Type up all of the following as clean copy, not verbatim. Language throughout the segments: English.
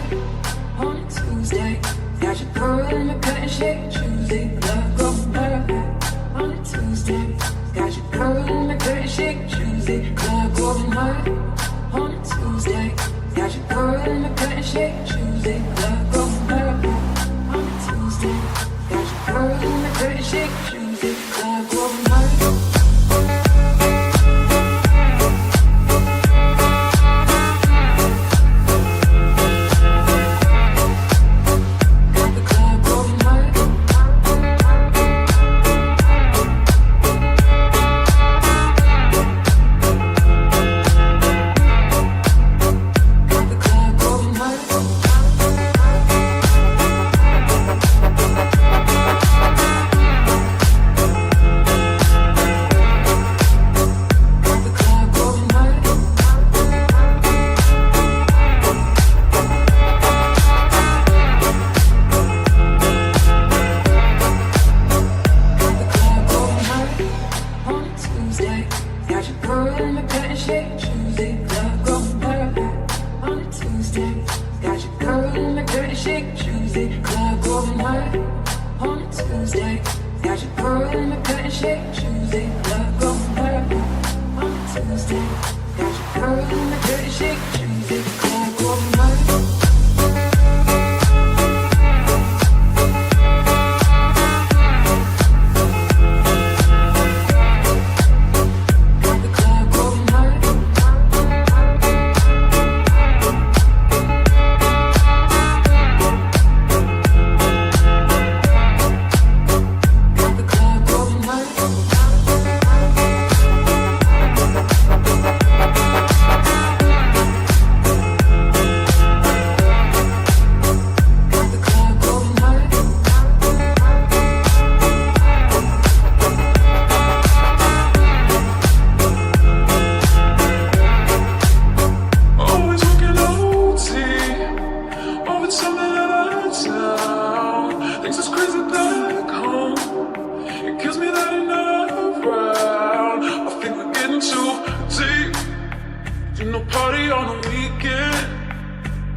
high on a Tuesday. Got your girl in the cut and shake Tuesday. Love going high on a Tuesday. Got your girl in the cut and shake Tuesday. Club going high on a Tuesday. Got your girl in the cut and shake Tuesday. Club going high on a Tuesday. Got your girl in the cut and shake Tuesday. Club going high.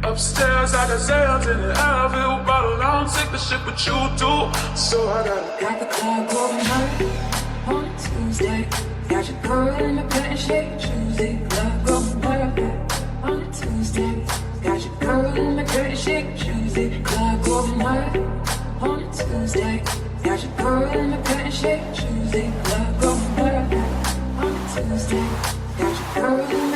Upstairs, I got sales in the Advil bottle. I don't take the shit, but you do. So I got the club going high on a Tuesday. Got your girl in the cut and shake Tuesday. Club going high on a Tuesday. Got your girl in the cut and shake Tuesday. Club going high on a Tuesday. Got your girl in the cut and shake Tuesday. Club going high on a Tuesday. Got your girl in the